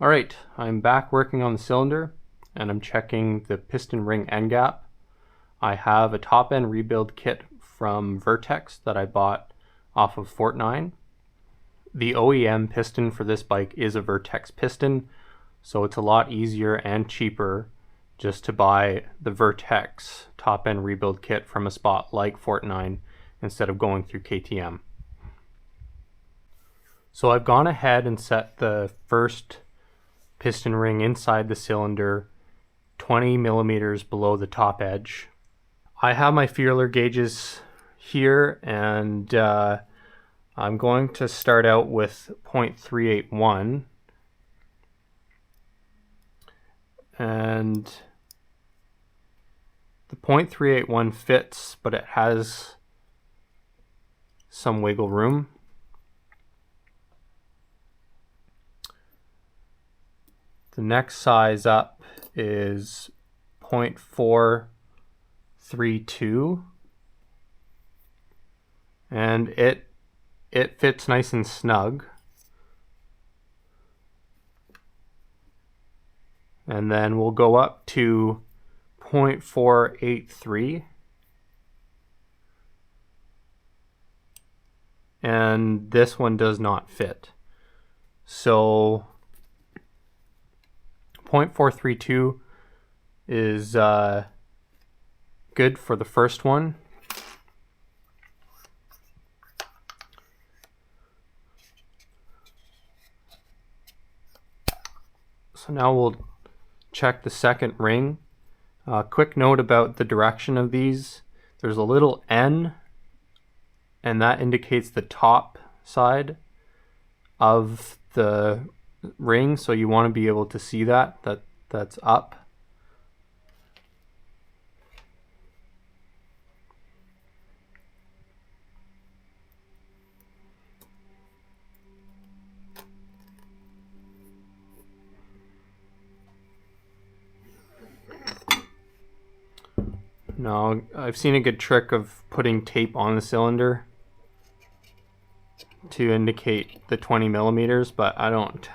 Alright, I'm back working on the cylinder and I'm checking the piston ring end gap. I have a top end rebuild kit from Vertex that I bought off of Fortnite. The OEM piston for this bike is a Vertex piston, so it's a lot easier and cheaper just to buy the Vertex top end rebuild kit from a spot like Fortnite instead of going through KTN. So I've gone ahead and set the first piston ring inside the cylinder 20 millimeters below the top edge. I have my feeler gauges here, and I'm going to start out with 0.381, and the 0.381 fits, but it has some wiggle room. The next size up is 0.432, and it fits nice and snug. And then we'll go up to 0.483, and this one does not fit. So 0.432 is good for the first one. So now we'll check the second ring. Quick note about the direction of these. There's a little N, and that indicates the top side of the ring, so you want to be able to see that's up. Now, I've seen a good trick of putting tape on the cylinder to indicate the 20 millimeters, but I don't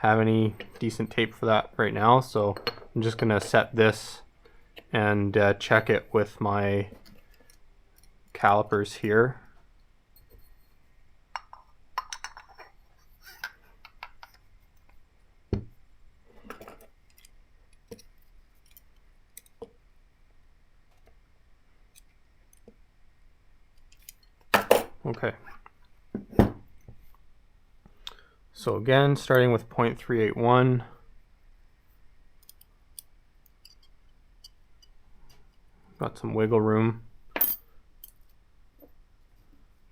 have any decent tape for that right now, so I'm just gonna set this and check it with my calipers here. Okay. So again, starting with 0.381, got some wiggle room.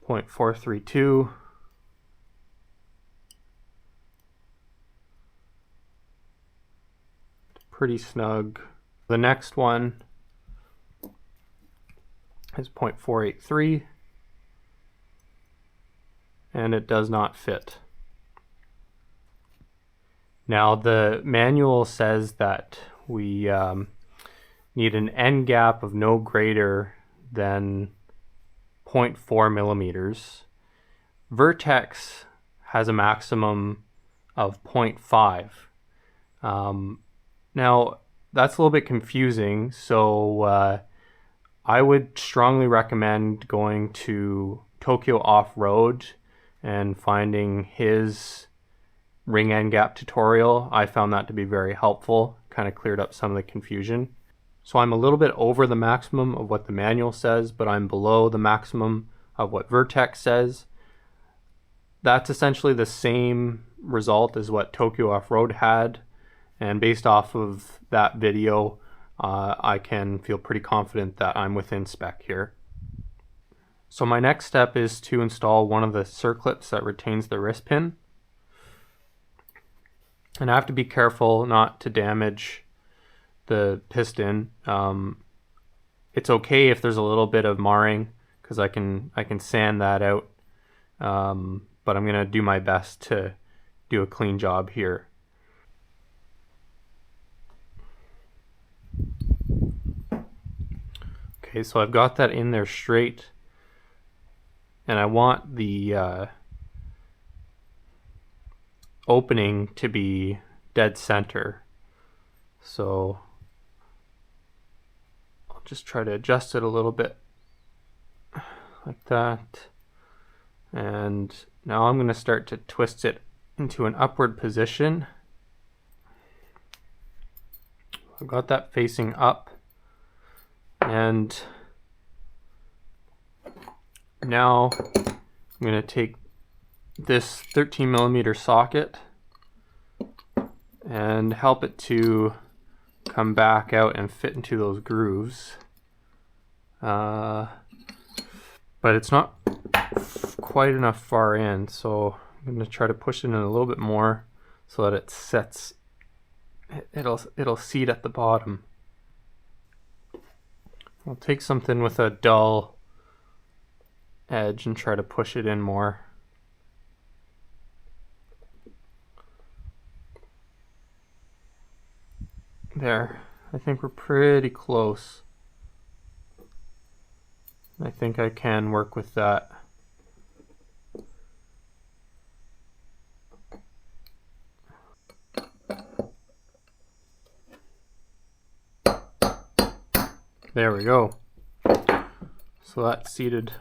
0.432, pretty snug. The next one is 0.483, and it does not fit. Now the manual says that we need an end gap of no greater than 0.4 millimeters. Vertex has a maximum of 0.5. Now that's a little bit confusing, so I would strongly recommend going to Tokyo Off-Road and finding his ring end gap tutorial. I found that to be very helpful, kind of cleared up some of the confusion. So I'm a little bit over the maximum of what the manual says, but I'm below the maximum of what Vertex says. That's essentially the same result as what Tokyo Off-Road had, and based off of that video, I can feel pretty confident that I'm within spec here. So my next step is to install one of the circlips that retains the wrist pin. And I have to be careful not to damage the piston. It's okay if there's a little bit of marring, because I can sand that out. But I'm gonna do my best to do a clean job here. Okay, so I've got that in there straight, and I want the opening to be dead center. So I'll just try to adjust it a little bit like that. And now I'm going to start to twist it into an upward position. I've got that facing up, and now I'm going to take this 13mm socket and help it to come back out and fit into those grooves. But it's not quite enough far in, so I'm going to try to push it in a little bit more so that it sets. It'll seat at the bottom. I'll take something with a dull edge and try to push it in more. There. I think we're pretty close. I think I can work with that. There we go. So that's seated.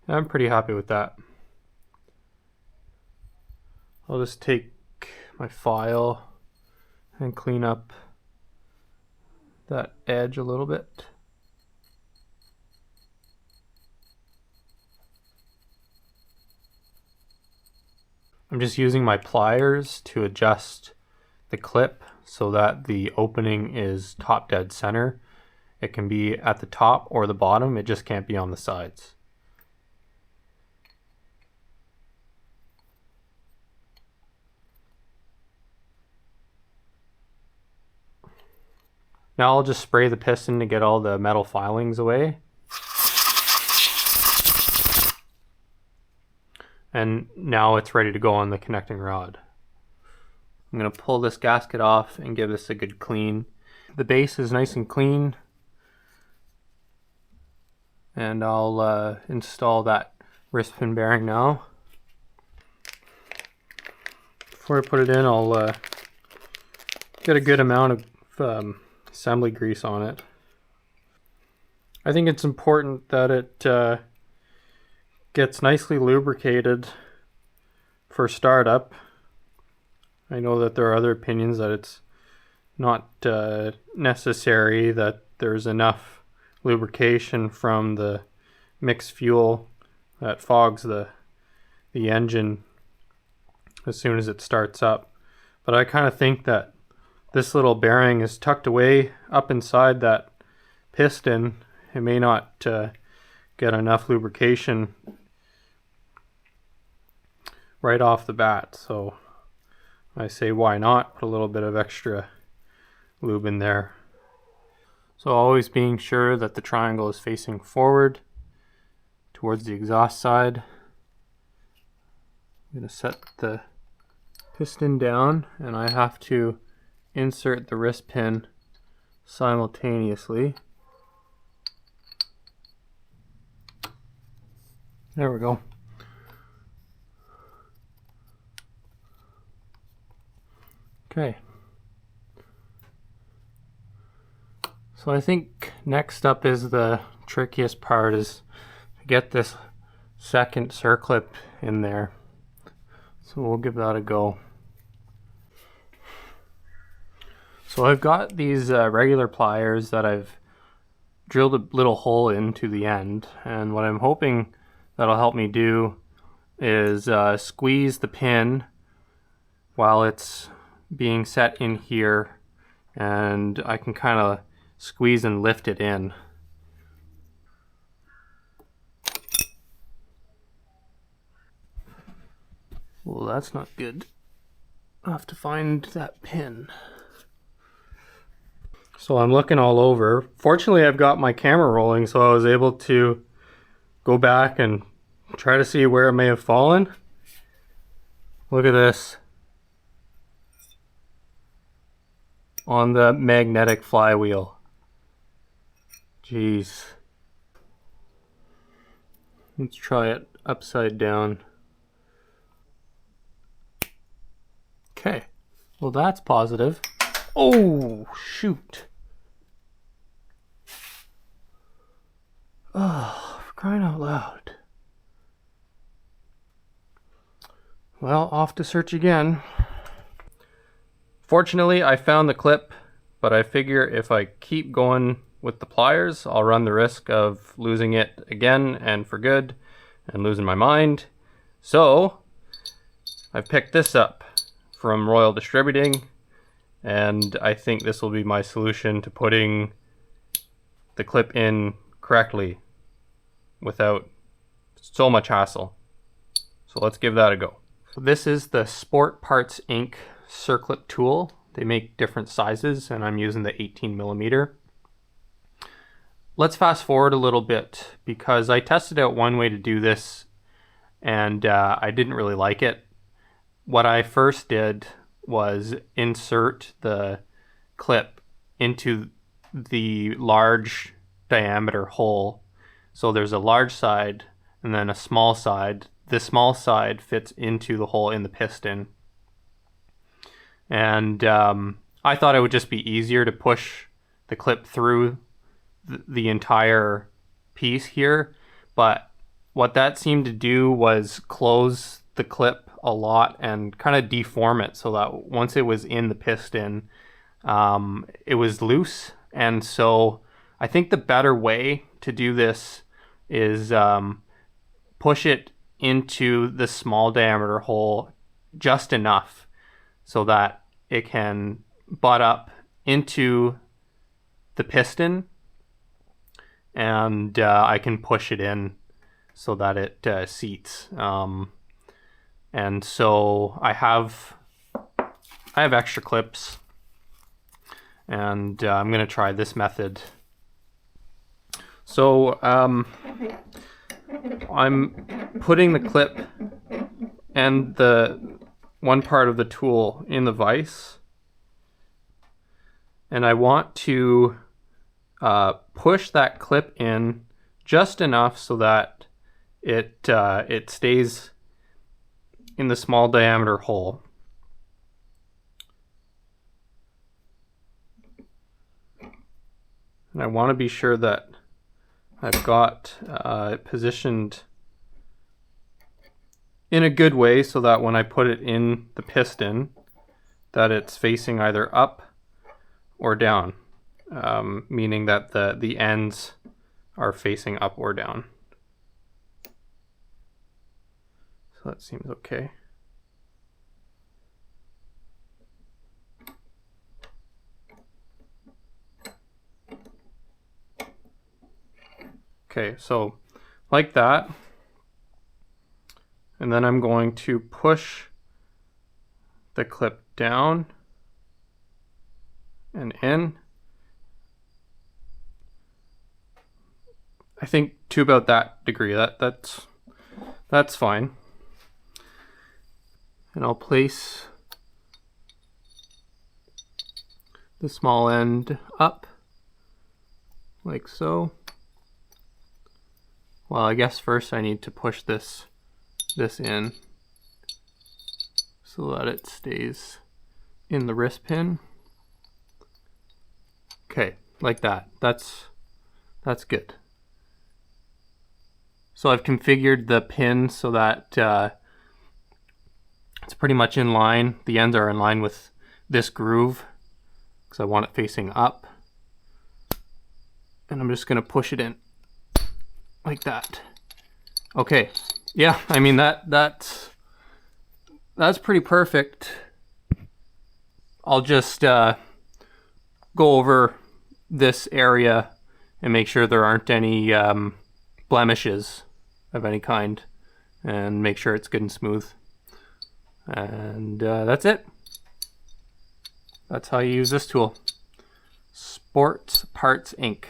I'm pretty happy with that. I'll just take my file and clean up that edge a little bit. I'm just using my pliers to adjust the clip so that the opening is top dead center. It can be at the top or the bottom, it just can't be on the sides. Now I'll just spray the piston to get all the metal filings away. And now it's ready to go on the connecting rod. I'm going to pull this gasket off and give this a good clean. The base is nice and clean. And I'll install that wrist pin bearing now. Before I put it in, I'll get a good amount of assembly grease on it. I think it's important that it gets nicely lubricated for startup. I know that there are other opinions that it's not necessary, that there's enough lubrication from the mixed fuel that fogs the engine as soon as it starts up. But I kind of think that this little bearing is tucked away up inside that piston. It may not get enough lubrication right off the bat, so I say why not put a little bit of extra lube in there. So always being sure that the triangle is facing forward towards the exhaust side. I'm going to set the piston down, and I have to insert the wrist pin simultaneously. There we go. Okay. So I think next up is the trickiest part, is to get this second circlip in there. So we'll give that a go. So I've got these regular pliers that I've drilled a little hole into the end, and what I'm hoping that'll help me do is squeeze the pin while it's being set in here, and I can kind of squeeze and lift it in. Well, that's not good. I'll have to find that pin. So I'm looking all over. Fortunately, I've got my camera rolling, so I was able to go back and try to see where it may have fallen. Look at this. On the magnetic flywheel. Jeez. Let's try it upside down. Okay, well that's positive. Oh, shoot. Oh, for crying out loud. Well, off to search again. Fortunately, I found the clip, but I figure if I keep going with the pliers, I'll run the risk of losing it again and for good and losing my mind. So I've picked this up from Royal Distributing, and I think this will be my solution to putting the clip in correctly without so much hassle. So let's give that a go. So this is the Sport Parts Inc. circlip tool. They make different sizes and I'm using the 18mm. Let's fast forward a little bit because I tested out one way to do this and I didn't really like it. What I first did was insert the clip into the large diameter hole. So there's a large side and then a small side. The small side fits into the hole in the piston. And I thought it would just be easier to push the clip through the entire piece here. But what that seemed to do was close the clip a lot and kind of deform it so that once it was in the piston, it was loose. And so I think the better way to do this is push it into the small diameter hole just enough so that it can butt up into the piston, and I can push it in so that it seats. And so I have extra clips, and I'm gonna try this method. So I'm putting the clip and the one part of the tool in the vise, and I want to push that clip in just enough so that it stays in the small diameter hole. And I want to be sure that I've got it positioned in a good way so that when I put it in the piston that it's facing either up or down, meaning that the ends are facing up or down. So that seems okay. Okay, so like that. And then I'm going to push the clip down and in. I think to about that degree. That's fine. And I'll place the small end up like so. Well, I guess first I need to push this in so that it stays in the wrist pin. Okay, like that. That's good. So I've configured the pin so that it's pretty much in line. The ends are in line with this groove because I want it facing up. And I'm just going to push it in like that. Okay. Yeah, I mean that's pretty perfect. I'll just go over this area and make sure there aren't any blemishes of any kind, and make sure it's good and smooth. And that's it. That's how you use this tool. Sport Parts Inc.